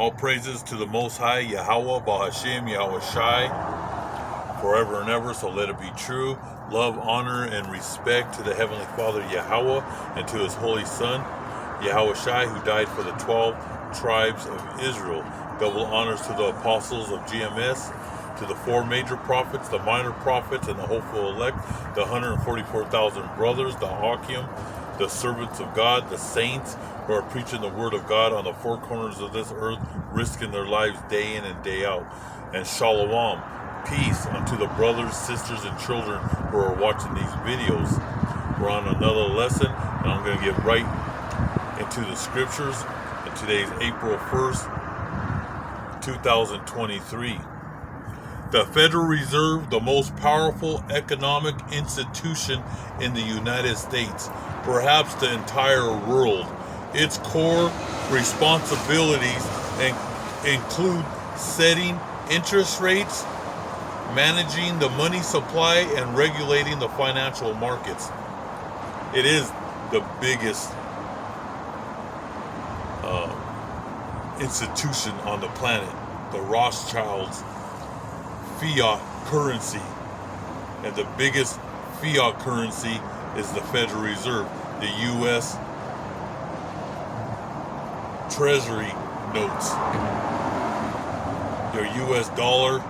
All praises to the Most High, Yahweh, Bahashim, Yahweh Shai, forever and ever, so let it be true. Love, honor, and respect to the Heavenly Father, Yahweh, and to His Holy Son, Yahweh Shai, who died for the 12 tribes of Israel. Double honors to the apostles of GMS, to the 4 major prophets, the minor prophets, and the hopeful elect, the 144,000 brothers, the Akim, the servants of God, the saints who are preaching the word of God on the 4 corners of this earth, risking their lives day in and day out. And shalom, peace unto the brothers, sisters, and children who are watching these videos. We're on another lesson, and I'm going to get right into the scriptures. And today's April 1st, 2023. The Federal Reserve, the most powerful economic institution in the United States, perhaps the entire world. Its core responsibilities include setting interest rates, managing the money supply, and regulating the financial markets. It is the biggest institution on the planet. The Rothschilds' Fiat currency, and the biggest fiat currency is the Federal Reserve, the U.S. Treasury notes, your U.S. dollar.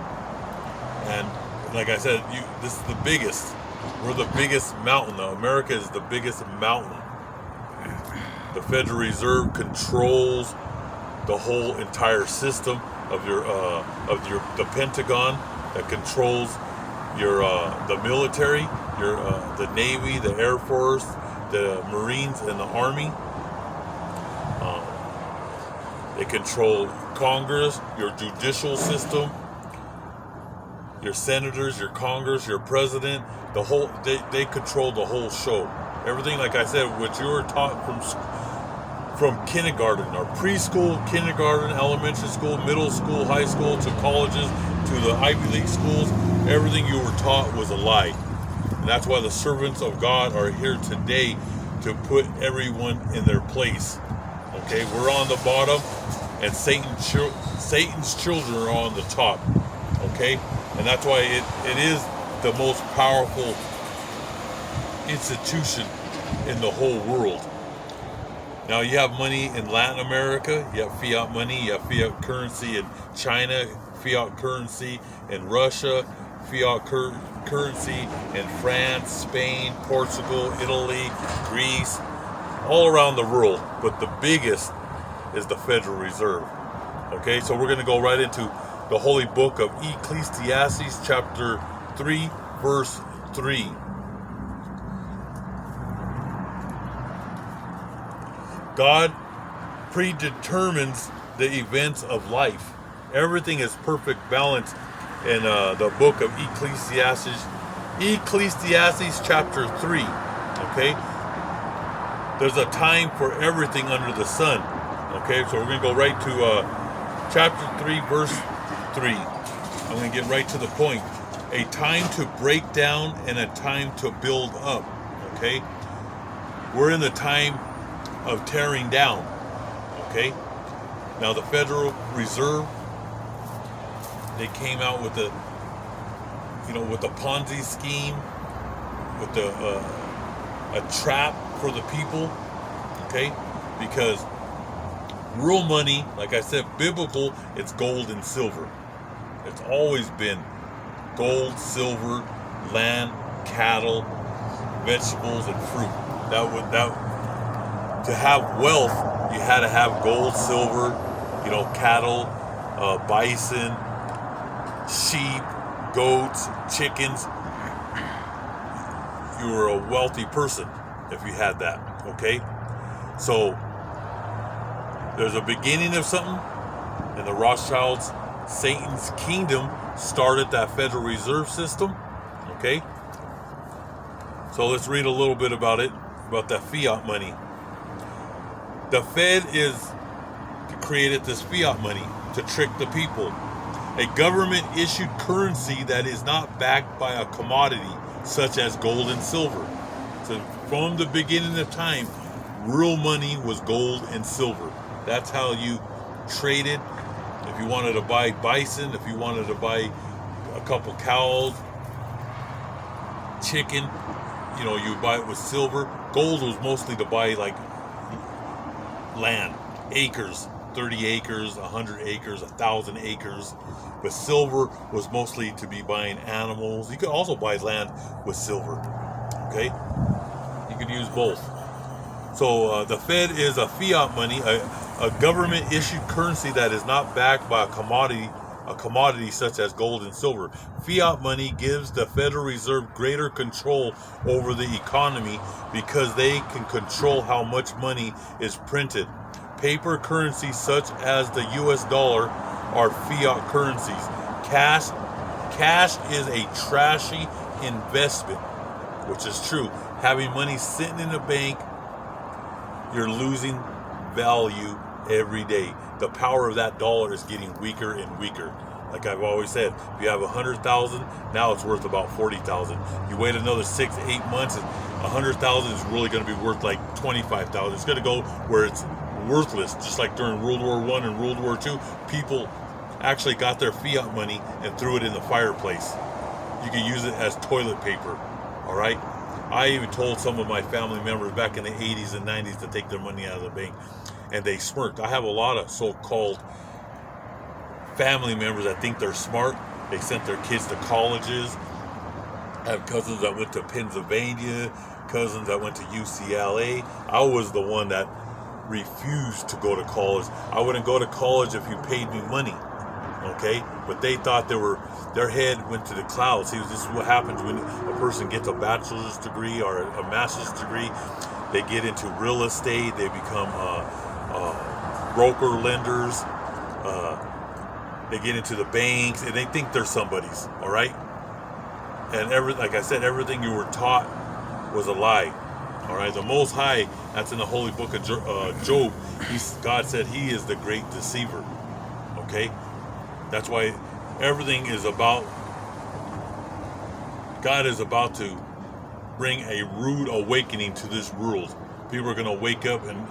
And like I said, this is the biggest. We're the biggest mountain. America is the biggest mountain. The Federal Reserve controls the whole entire system of the Pentagon, that controls your the military, the Navy, the Air Force, the Marines, and the Army. They control Congress, your judicial system, your senators, your Congress, your president. They control the whole show. Everything, like I said, what you were taught from kindergarten, or preschool, kindergarten, elementary school, middle school, high school, to colleges, to the Ivy League schools, everything you were taught was a lie. And that's why the servants of God are here today, to put everyone in their place. Okay, we're on the bottom, and Satan's children are on the top. Okay, and that's why it is the most powerful institution in the whole world. Now, you have money in Latin America, you have fiat money, you have fiat currency in China, fiat currency in Russia, fiat currency in France, Spain, Portugal, Italy, Greece, all around the world. But the biggest is the Federal Reserve. Okay, so we're going to go right into the holy book of Ecclesiastes, chapter 3, verse 3. God predetermines the events of life. Everything is perfect balance in the book of Ecclesiastes. Ecclesiastes chapter 3. Okay? There's a time for everything under the sun. Okay? So we're going to go right to chapter 3, verse 3. I'm going to get right to the point. A time to break down and a time to build up. Okay? We're in the time of tearing down. Okay? Now, the Federal Reserve, they came out with the Ponzi scheme, with a trap for the people. Okay? Because real money, like I said, biblical, it's gold and silver. It's always been gold, silver, land, cattle, vegetables, and fruit. To have wealth, you had to have gold, silver, cattle, bison, sheep, goats, chickens. You were a wealthy person if you had that. Okay? So there's a beginning of something, and the Rothschilds, Satan's kingdom, started that Federal Reserve system. Okay? So let's read a little bit about it, about that fiat money. The Fed created this fiat money to trick the people. A government-issued currency that is not backed by a commodity, such as gold and silver. So from the beginning of time, real money was gold and silver. That's how you traded If you wanted to buy bison, if you wanted to buy a couple cows, chicken, you buy it with silver. Gold was mostly to buy like land, acres, 30 acres, 100 acres, 1,000 acres. But silver was mostly to be buying animals. You could also buy land with silver. Okay? You could use both. So the Fed is a fiat money, a government-issued currency that is not backed by a commodity such as gold and silver. Fiat money gives the Federal Reserve greater control over the economy because they can control how much money is printed. Paper currencies such as the US dollar are fiat currencies. Cash is a trashy investment, which is true. Having money sitting in a bank, you're losing value every day. The power of that dollar is getting weaker and weaker. Like I've always said, if you have 100,000, now it's worth about 40,000. You wait another 6 to 8 months, 100,000 is really going to be worth like 25,000. It's going to go where it's worthless. Just like during World War I and World War II, people actually got their fiat money and threw it in the fireplace. You can use it as toilet paper. All right. I even told some of my family members back in the 80s and 90s to take their money out of the bank, and they smirked. I have a lot of so-called family members that think they're smart. They sent their kids to colleges. I have cousins that went to Pennsylvania, cousins that went to UCLA. I was the one that refused to go to college. I wouldn't go to college if you paid me money. Okay? But they thought their head went to the clouds. See, this is what happens when a person gets a bachelor's degree or a master's degree. They get into real estate. They become broker lenders. They get into the banks, and they think they're somebody's. All right? And like I said, everything you were taught was a lie. All right? The Most High, that's in the Holy Book of Job. God said He is the great deceiver. Okay? That's why everything is about, God is about to bring a rude awakening to this world. People are going to wake up, and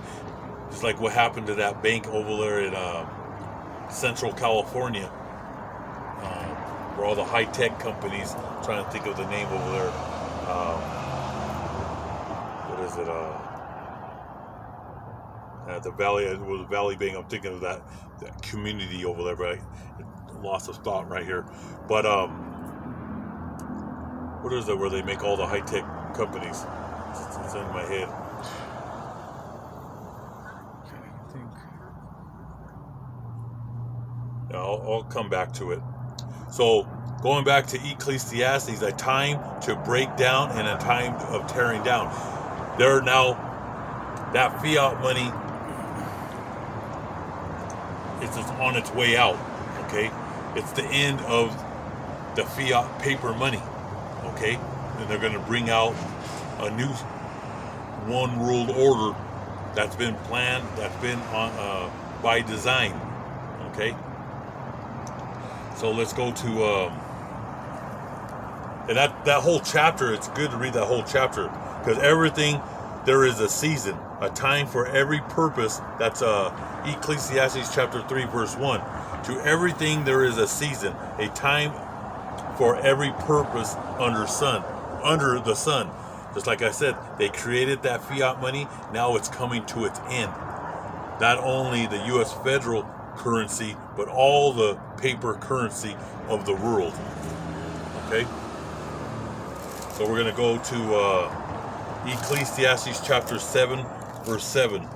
it's like what happened to that bank over there in Central California, where all the high-tech companies, I'm trying to think of the name over there. What is it? At the Valley, it was Valley Bank. I'm thinking of that community over there, but I lost of thought right here. But what is it where they make all the high-tech companies? It's in my head. I think. Yeah, I'll come back to it. So going back to Ecclesiastes, a time to break down and a time of tearing down. There are now, that fiat money, it's just on its way out. Okay, it's the end of the fiat paper money. Okay, and they're going to bring out a new one world order that's been planned, that's been on by design. Okay, so let's go to and that whole chapter. It's good to read that whole chapter, because everything, there is a season, a time for every purpose. That's Ecclesiastes chapter 3 verse 1. To everything there is a season, a time for every purpose under the sun. Just like I said, they created that fiat money. Now it's coming to its end. Not only the U.S. federal currency, but all the paper currency of the world. Okay? So we're going to go to Ecclesiastes chapter 7, verse 7.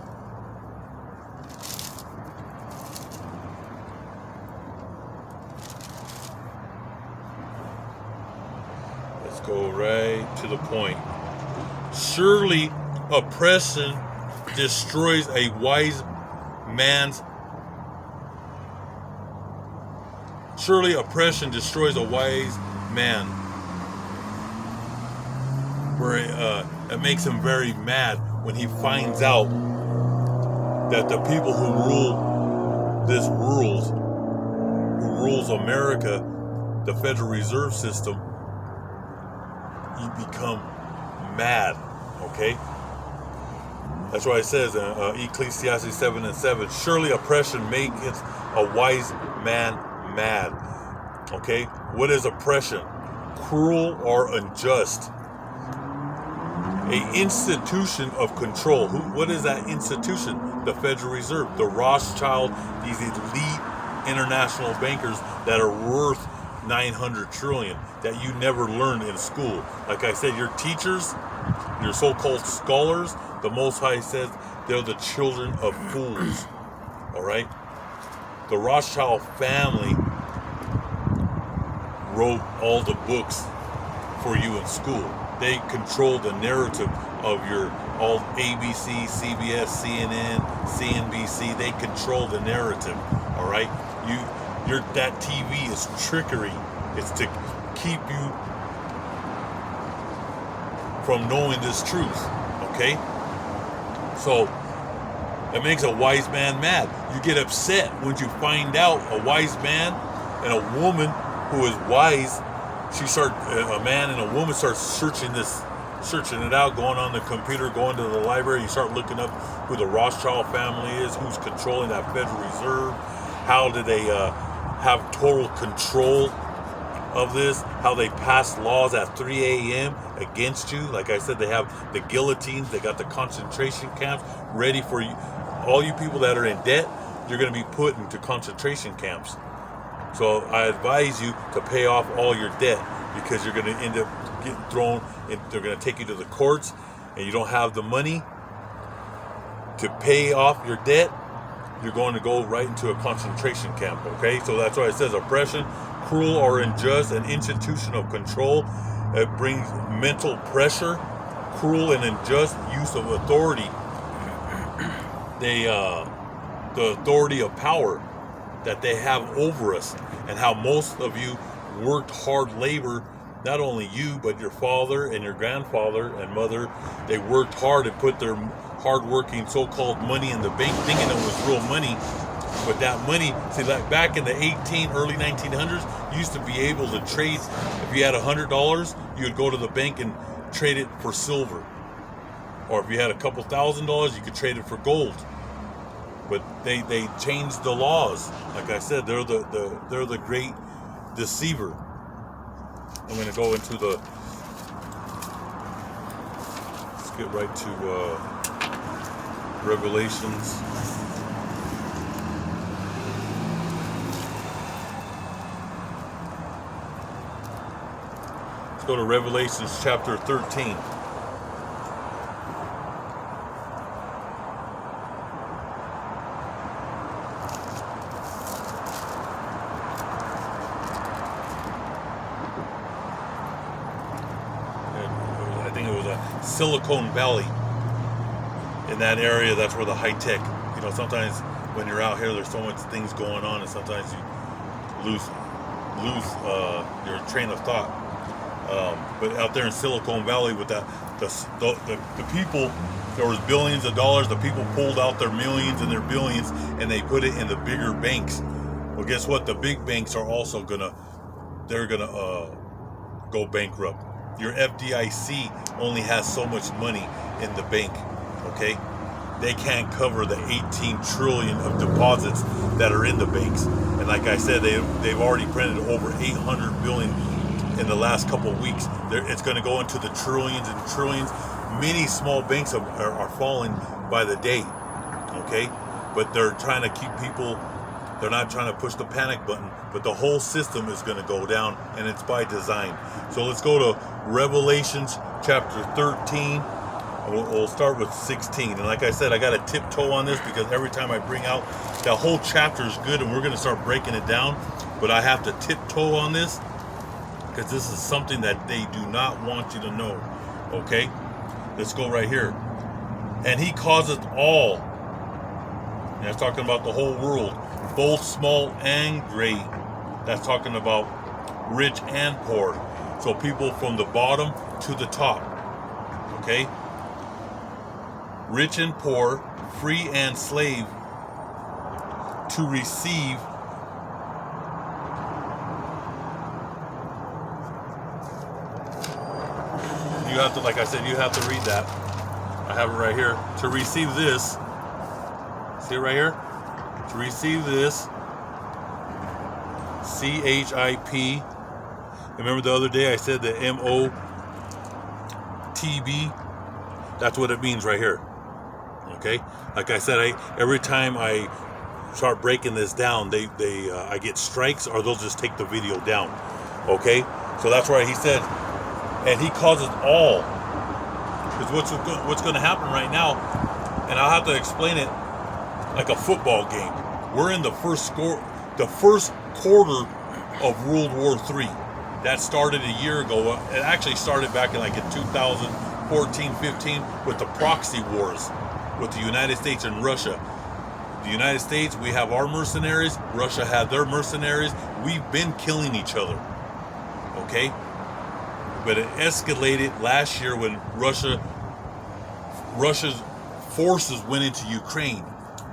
Let's go right to the point. Surely oppression destroys a wise man's man, where it makes him very mad when he finds out that the people who rule this world, who rules America, the Federal Reserve System, you become mad. Okay, That's why it says in Ecclesiastes 7:7, surely oppression maketh a wise man mad. Okay? What is oppression? Cruel or unjust. A institution of control. What is that institution? The Federal Reserve, the Rothschild, these elite international bankers that are worth 900 trillion that you never learned in school. Like I said, your teachers, your so-called scholars, the Most High says they're the children of fools. All right? The Rothschild family wrote all the books for you in school. They control the narrative of your all ABC, CBS, CNN, CNBC. They control the narrative. All right, that TV is trickery. It's to keep you from knowing this truth. Okay, so it makes a wise man mad. You get upset when you find out a wise man and a woman who is wise. A man and a woman start searching it out, going on the computer, going to the library. You start looking up who the Rothschild family is, who's controlling that Federal Reserve, how do they have total control of this, how they pass laws at 3 a.m. against you. Like I said, they have the guillotines, they got the concentration camps ready for you. All you people that are in debt, you're going to be put into concentration camps. So I advise you to pay off all your debt, because you're going to end up getting thrown in. They're going to take you to the courts, and you don't have the money to pay off your debt. You're going to go right into a concentration camp. Okay, so that's why it says oppression, cruel or unjust, an institution of control. It brings mental pressure, cruel and unjust use of authority. The authority of power that they have over us, and how most of you worked hard labor, not only you, but your father and your grandfather and mother. They worked hard and put their hard-working so-called money in the bank, thinking it was real money. But that money, see, like back in the early 1900s, you used to be able to trade. If you had $100, you would go to the bank and trade it for silver. Or if you had a couple $1,000s, you could trade it for gold. But they changed the laws. Like I said, they're the great deceiver. I'm going to go into let's get right to Revelations. Let's go to Revelations chapter 13. Silicon Valley, in that area, that's where the high tech, sometimes when you're out here, there's so much things going on, and sometimes you lose your train of thought. But out there in Silicon Valley, with the people, there was billions of dollars. The people pulled out their millions and their billions, and they put it in the bigger banks. Well, guess what? The big banks are also gonna go bankrupt. Your FDIC only has so much money in the bank, okay? They can't cover the 18 trillion of deposits that are in the banks. And like I said, they've already printed over 800 billion in the last couple of weeks. It's going to go into the trillions and trillions. Many small banks are falling by the day, okay? But they're trying to keep people. They're not trying to push the panic button, but the whole system is going to go down, and it's by design. So let's go to Revelations chapter 13. We'll start with 16. And like I said, I got to tiptoe on this, because every time I bring out, that whole chapter is good, and we're going to start breaking it down. But I have to tiptoe on this, because this is something that they do not want you to know. Okay? Let's go right here. And he causeth all, and that's talking about the whole world, both small and great. That's talking about rich and poor. So people from the bottom to the top. Okay? Rich and poor, free and slave, to receive you have to, like I said, you have to read that. I have it right here. To receive this, see it right here? To receive this, CHIP. Remember the other day I said the MOTB? That's what it means right here. Okay? Like I said, every time I start breaking this down, I get strikes, or they'll just take the video down. Okay? So that's why he said, and he causes all. Because what's going to happen right now, and I'll have to explain it like a football game. We're in the first quarter of World War III. That started a year ago. It actually started back in 2014, 15 with the proxy wars with the United States and Russia. The United States, we have our mercenaries. Russia had their mercenaries. We've been killing each other. Okay? But it escalated last year when Russia's forces went into Ukraine.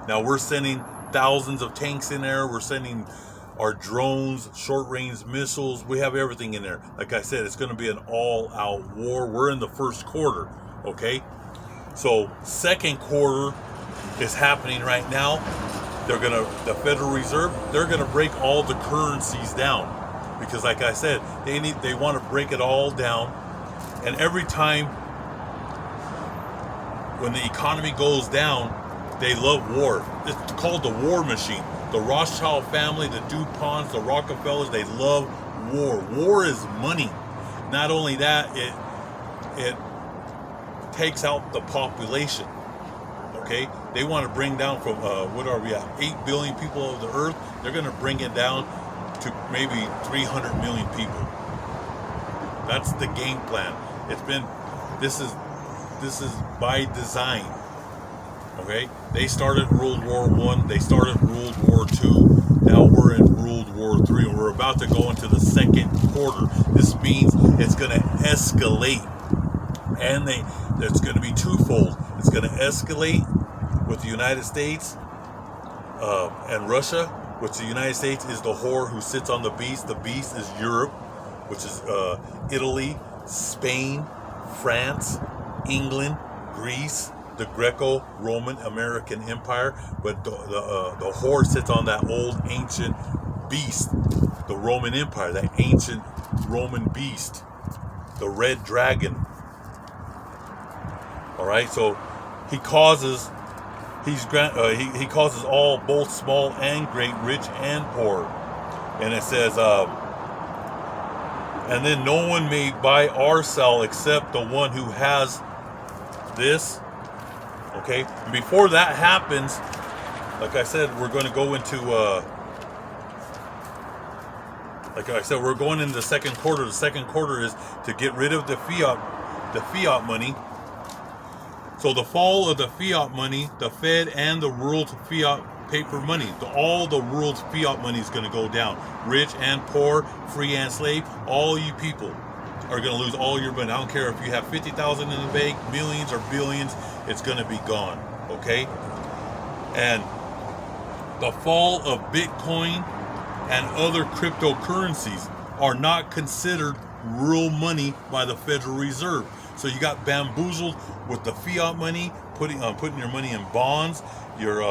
Now we're sending thousands of tanks in there. We're sending our drones, short-range missiles. We have everything in there. Like I said, it's going to be an all-out war. We're in the first quarter, okay? So second quarter is happening right now. The Federal Reserve, they're going to break all the currencies down. Because like I said, they want to break it all down. And every time when the economy goes down, they love war. It's called the war machine. The Rothschild family, the DuPonts, the Rockefellers, they love war. War is money. Not only that, it takes out the population. Okay? They want to bring down from, what are we at? 8 billion people of the earth. They're going to bring it down to maybe 300 million people. That's the game plan. This is by design. Okay? They started World War I. They started World War II. Now we're in World War III, and we're about to go into the second quarter. This means it's going to escalate, and it's going to be twofold. It's going to escalate with the United States and Russia, which the United States is the whore who sits on the beast. The beast is Europe, which is Italy, Spain, France, England, Greece, the Greco-Roman American Empire, but the whore sits on that old ancient beast, the Roman Empire, that ancient Roman beast, the red dragon. All right, so he causes all, both small and great, rich and poor, and it says, and then no one may buy or sell except the one who has this. Okay, before that happens, like I said, we're going to go into we're going into the second quarter. The second quarter is to get rid of the fiat money. So the fall of the fiat money, the Fed and the world's fiat paper money, all the world's fiat money is going to go down. Rich and poor, free and slave, all you people are going to lose all your money. I don't care if you have 50,000 in the bank, millions or billions, it's going to be gone. Okay? And the fall of Bitcoin and other cryptocurrencies are not considered real money by the Federal Reserve. So you got bamboozled with the fiat money, putting your money in bonds, your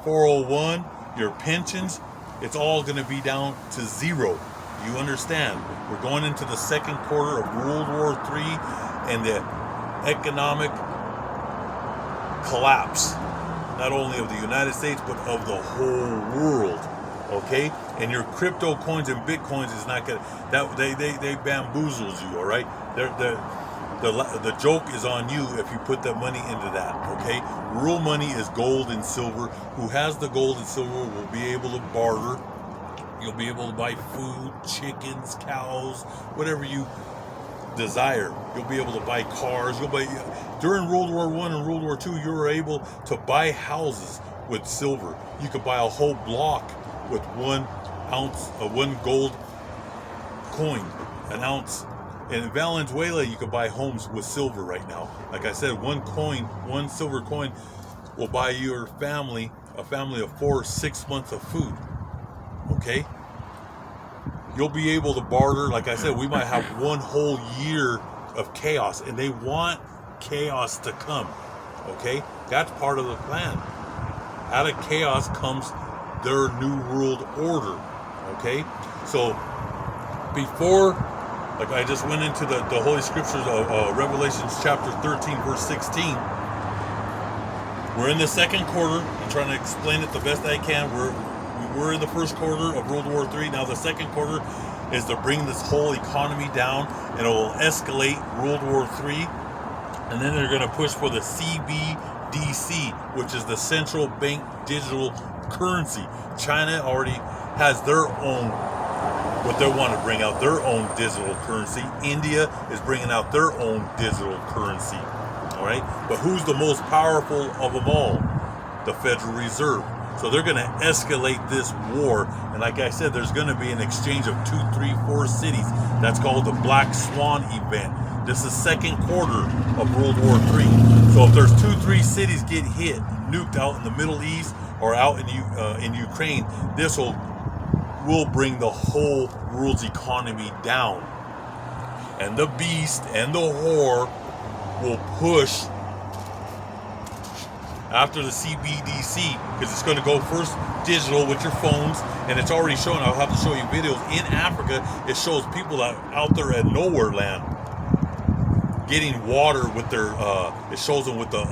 401, your pensions. It's all going to be down to zero. You understand? We're going into the second quarter of World War III and the economic collapse, not only of the United States, but of the whole world. Okay? And your crypto coins and bitcoins is not going to, they bamboozles you, all right? The joke is on you if you put that money into that, okay? Real money is gold and silver. Who has the gold and silver will be able to barter. You'll be able to buy food, chickens, cows, whatever you desire. You'll be able to buy cars. During World War I and World War II, you were able to buy houses with silver. You could buy a whole block with 1 ounce of 1 gold coin, an ounce. In Venezuela, you could buy homes with silver right now. Like I said, 1 silver coin will buy your family, a family of 4 or 6 months of food. Okay? You'll be able to barter. Like I said, we might have 1 whole year of chaos, and they want chaos to come. Okay? That's part of the plan. Out of chaos comes their new world order. Okay? So before, like I just went into the Holy Scriptures of Revelations chapter 13, verse 16. We're in the second quarter. I'm trying to explain it the best I can. We were in the first quarter of World War III. Now the second quarter is to bring this whole economy down, and it will escalate World War III. And then they're going to push for the CBDC, which is the central bank digital currency. China already has their own, what they want to bring out, their own digital currency. India is bringing out their own digital currency. All right, but who's the most powerful of them all? The Federal Reserve. So they're going to escalate this war, and like I said, there's going to be an exchange of 2, 3, 4 cities. That's called the Black Swan event. This is second quarter of World War III. So if there's 2, 3 cities get hit, nuked out in the Middle East or out in Ukraine, this will bring the whole world's economy down, and the beast and the whore will push after the CBDC, because it's going to go first digital with your phones, and it's already showing. I'll have to show you videos in Africa. It shows people out there at nowhere land getting water with their. It shows them with the,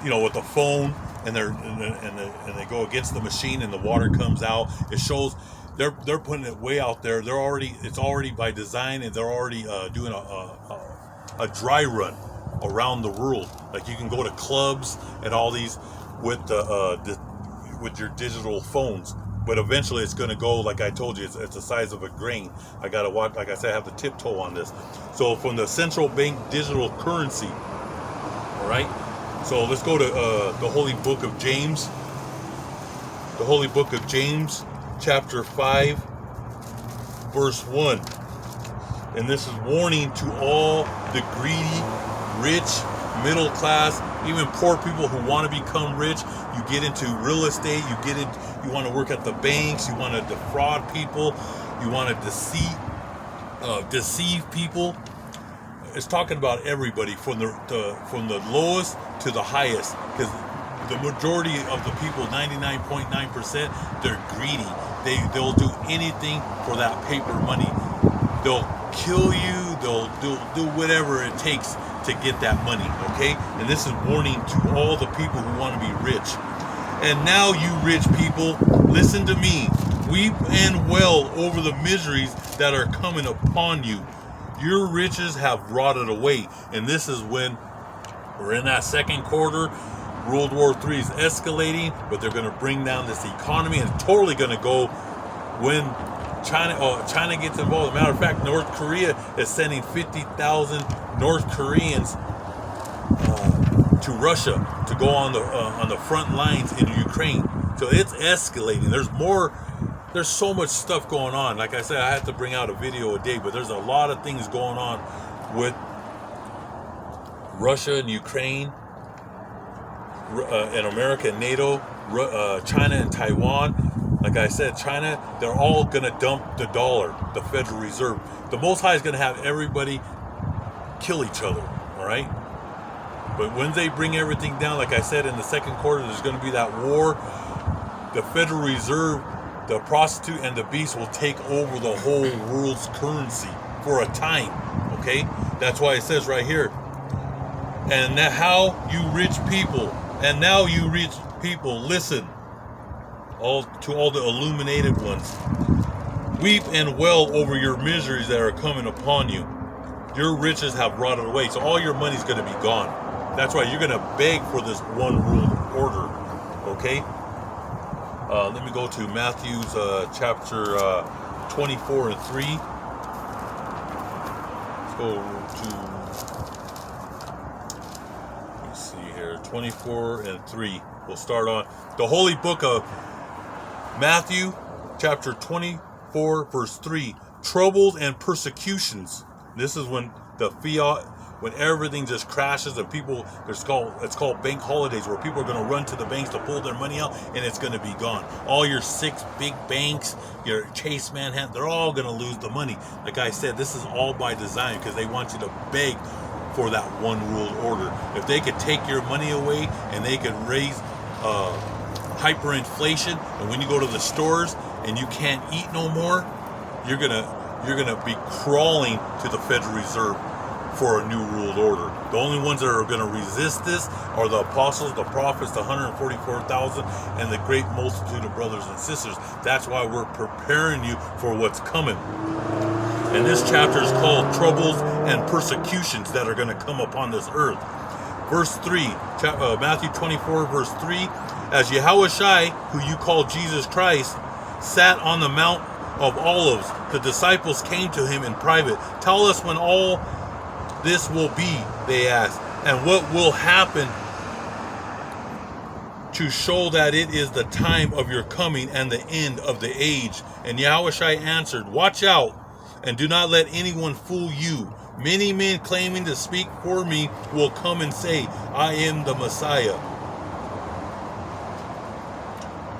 with the phone, and they go against the machine, and the water comes out. It shows they're putting it way out there. It's already by design, and they're already doing a dry run around the world. Like you can go to clubs and all these with with your digital phones, but eventually it's going to go, like I told you, it's the size of a grain. I gotta watch, like I said, I have to tiptoe on this. So from the central bank digital currency, all right. So let's go to the Holy Book of James. The Holy Book of James, chapter 5, verse 1. And this is warning to all the greedy, rich, middle class, even poor people who want to become rich. You get into real estate, you want to work at the banks, you want to defraud people, you want to deceive people. It's talking about everybody from the lowest to the highest, because the majority of the people, 99.9%, they're greedy. They'll do anything for that paper money. They'll kill you, they'll do whatever it takes to get that money, okay? And this is warning to all the people who want to be rich. And now, you rich people, listen to me. Weep and wail over the miseries that are coming upon you. Your riches have rotted away. And this is when we're in that second quarter. World War III is escalating, but they're going to bring down this economy, and it's totally going to go when China gets involved. As a matter of fact, North Korea is sending 50,000 North Koreans to Russia to go on the front lines in Ukraine. So it's escalating. There's so much stuff going on. Like I said, I have to bring out a video a day, but there's a lot of things going on with Russia and Ukraine, and America and NATO, China and Taiwan. Like I said, China, they're all going to dump the dollar, the Federal Reserve. The Most High is going to have everybody kill each other, all right? But when they bring everything down, like I said, in the second quarter, there's going to be that war. The Federal Reserve, the prostitute, and the beast will take over the whole world's currency for a time, okay? That's why it says right here, and now you rich people, listen, all the illuminated ones. Weep and wail over your miseries that are coming upon you. Your riches have rotted away, so all your money's going to be gone. That's why you're going to beg for this one world order, okay? Let me go to Matthew's chapter 24 and 3. Let's go to, let me see here, 24 and 3. We'll start on the Holy Book of Matthew, chapter 24, verse 3. Troubles and persecutions. This is when the Fiat, when everything just crashes and people, it's called bank holidays, where people are going to run to the banks to pull their money out, and it's going to be gone. All your 6 big banks, your Chase Manhattan, they're all going to lose the money. Like I said, this is all by design, because they want you to beg for that one world order. If they could take your money away and they could raise hyperinflation, and when you go to the stores and you can't eat no more, you're gonna be crawling to the Federal Reserve for a new world order. The only ones that are going to resist this are the apostles, the prophets, the 144,000, and the great multitude of brothers and sisters. That's why we're preparing you for what's coming. And this chapter is called Troubles and Persecutions that are going to come upon this earth. Verse 3, Matthew 24, verse 3, as Yahushua, who you call Jesus Christ, sat on the Mount of Olives, the disciples came to him in private. Tell us when all this will be, they asked, and what will happen to show that it is the time of your coming and the end of the age. And Yahushua answered, watch out and do not let anyone fool you. Many men claiming to speak for me will come and say, I am the Messiah.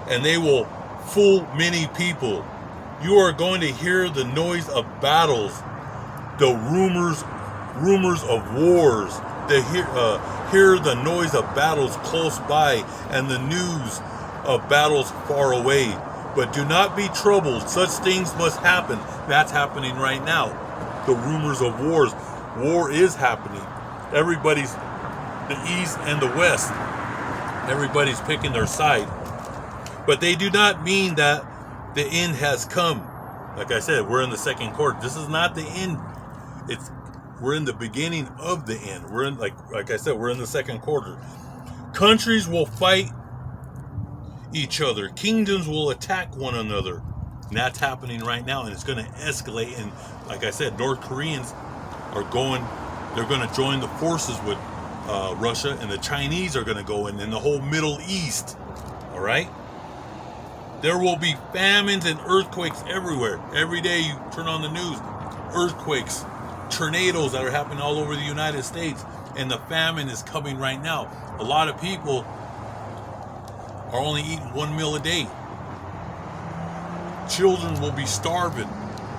And they will fool many people. You are going to hear the noise of battles, the rumors of wars. They hear the noise of battles close by and the news of battles far away. But do not be troubled. Such things must happen. That's happening right now. The rumors of wars. War is happening. Everybody's, the East and the West, everybody's picking their side. But they do not mean that the end has come. Like I said, we're in the second quarter. This is not the end. We're in the beginning of the end. We're in, like I said, we're in the second quarter. Countries will fight each other. Kingdoms will attack one another. And that's happening right now, and it's going to escalate. And like I said, North Koreans they're going to join the forces with Russia, and the Chinese are going to go in, and the whole Middle East. All right? There will be famines and earthquakes everywhere. Every day you turn on the news, earthquakes, tornadoes that are happening all over the United States, and the famine is coming right now. A lot of people are only eating one meal a day. Children will be starving.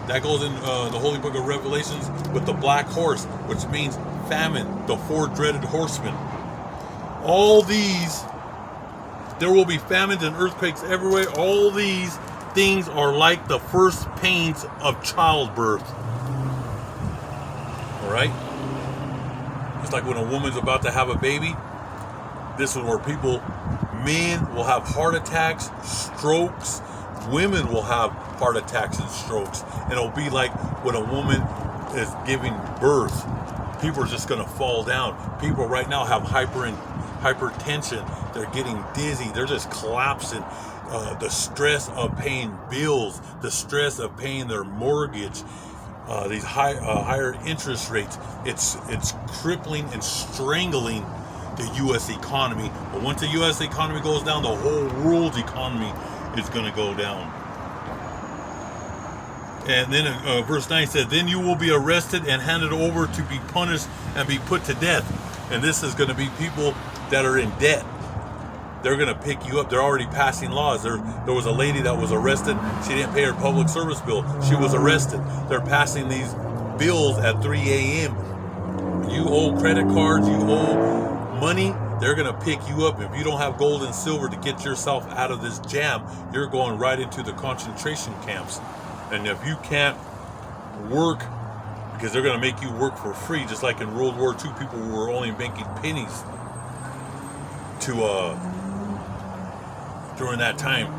That goes in the Holy Book of Revelations with the black horse, which means famine, the four dreaded horsemen. All these, there will be famines and earthquakes everywhere. All these things are like the first pains of childbirth. All right? It's like when a woman's about to have a baby. This is where men will have heart attacks, strokes. Women will have heart attacks and strokes. And it'll be like when a woman is giving birth. People are just going to fall down. People right now have hypertension. They're getting dizzy. They're just collapsing. The stress of paying bills, the stress of paying their mortgage, these higher interest rates. It's crippling and strangling the U.S. economy. But once the U.S. economy goes down, the whole world's economy is going to go down. And then verse 9 says, then you will be arrested and handed over to be punished and be put to death. And this is going to be people that are in debt. They're going to pick you up. They're already passing laws. There was a lady that was arrested. She didn't pay her public service bill. She was arrested. They're passing these bills at 3 a.m. You owe credit cards. You owe money. They're going to pick you up. If you don't have gold and silver to get yourself out of this jam, you're going right into the concentration camps. And if you can't work, because they're going to make you work for free, just like in World War II, people were only making pennies during that time.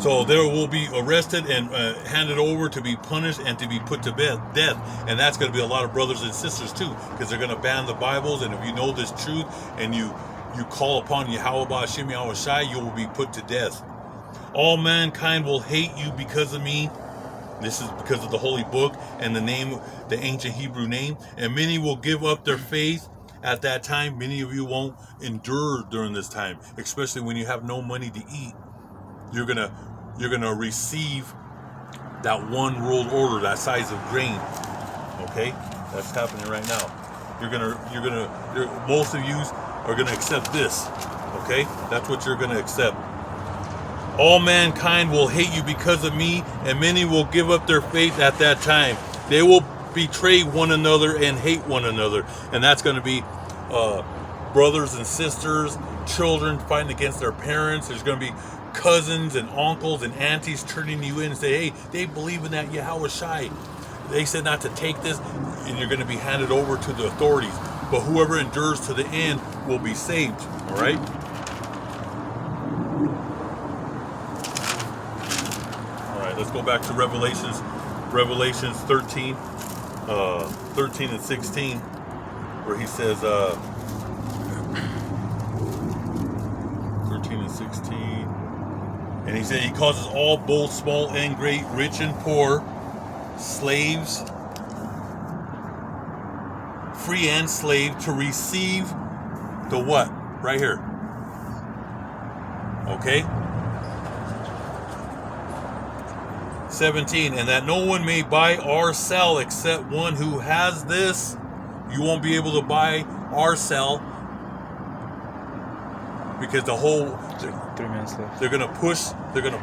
So they will be arrested and handed over to be punished and to be put to death. And that's going to be a lot of brothers and sisters too, because they're going to ban the Bibles. And if you know this truth and you call upon Yahweh Ba'Hashem Yahushai, you will be put to death. All mankind will hate you because of me. This is because of the holy book and the name, the ancient Hebrew name. And many will give up their faith at that time. Many of you won't endure during this time, especially when you have no money to eat. You're gonna receive that one world order, that size of grain. Okay, that's happening right now. Most of you are gonna accept this. Okay, that's what you're gonna accept. All mankind will hate you because of me, and many will give up their faith at that time. They will betray one another and hate one another. And that's going to be brothers and sisters, children fighting against their parents. There's going to be cousins and uncles and aunties turning you in and say, hey, they believe in that Yahweh Shai. They said not to take this, and you're going to be handed over to the authorities. But whoever endures to the end will be saved. All right? All right, let's go back to Revelations 13, 13 and 16, where he says, 13 and 16, and he said, he causes all, both small and great, rich and poor, slaves, free and slave, to receive the what? Right here. Okay? 17, and that no one may buy or sell except one who has this. You won't be able to buy or sell because the whole 3 minutes left. they're gonna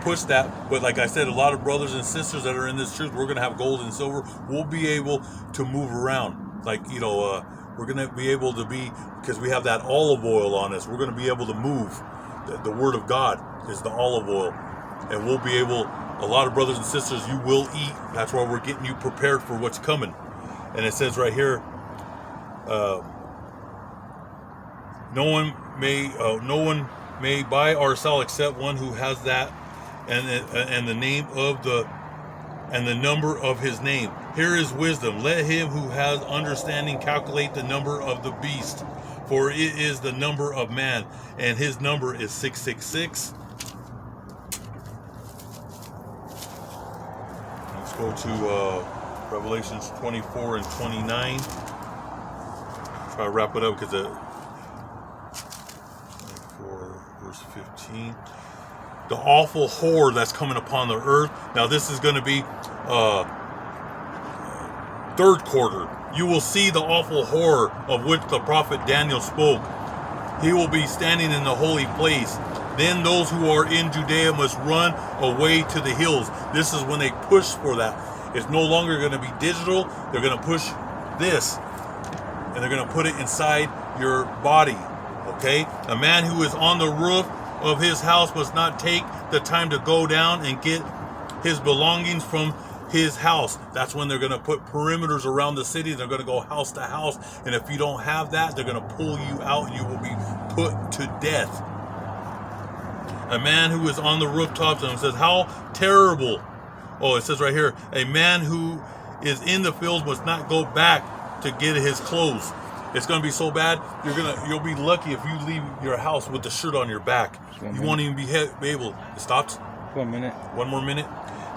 push that. But like I said, a lot of brothers and sisters that are in this truth, we're gonna have gold and silver. We'll be able to move around. Like, you know, we're gonna be able to be, because we have that olive oil on us, we're gonna be able to move. The word of God is the olive oil, and we'll be able. A lot of brothers and sisters, you will eat. That's why we're getting you prepared for what's coming. And it says right here, no one may buy or sell except one who has that, and the name of and the number of his name. Here is wisdom. Let him who has understanding calculate the number of the beast, for it is the number of man, and his number is 666. Let's go to Revelations 24 and 29. Try to wrap it up because 24 verse 15. The awful horror that's coming upon the earth. Now this is going to be third quarter. You will see the awful horror of which the prophet Daniel spoke. He will be standing in the holy place. Then those who are in Judea must run away to the hills. This is when they push for that. It's no longer going to be digital. They're going to push this, and they're going to put it inside your body. Okay? A man who is on the roof of his house must not take the time to go down and get his belongings from his house. That's when they're going to put perimeters around the city. They're going to go house to house. And if you don't have that, they're going to pull you out and you will be put to death. A man who is on the rooftops, and it says, how terrible. Oh, it says right here, a man who is in the fields must not go back to get his clothes. It's going to be so bad, you'll be lucky if you leave your house with the shirt on your back. You won't even be able. It stops. 1 minute. One more minute.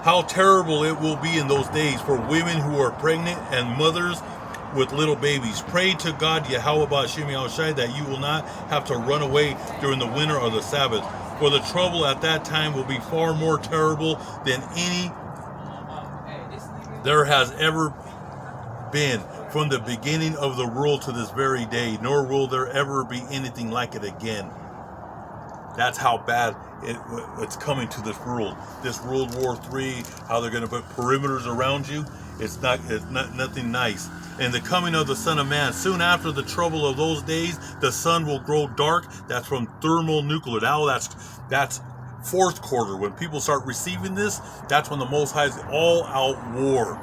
How terrible it will be in those days for women who are pregnant and mothers with little babies. Pray to God, Yahweh Ba'Shem Yahushai, that you will not have to run away during the winter or the Sabbath. For the trouble at that time will be far more terrible than any there has ever been from the beginning of the world to this very day, nor will there ever be anything like it again. That's how bad it's coming to this world. This World War III, how they're going to put perimeters around you. It's not nothing nice. And the coming of the Son of Man. Soon after the trouble of those days, the sun will grow dark. That's from thermonuclear. Now that's fourth quarter. When people start receiving this, that's when the Most High is all out war.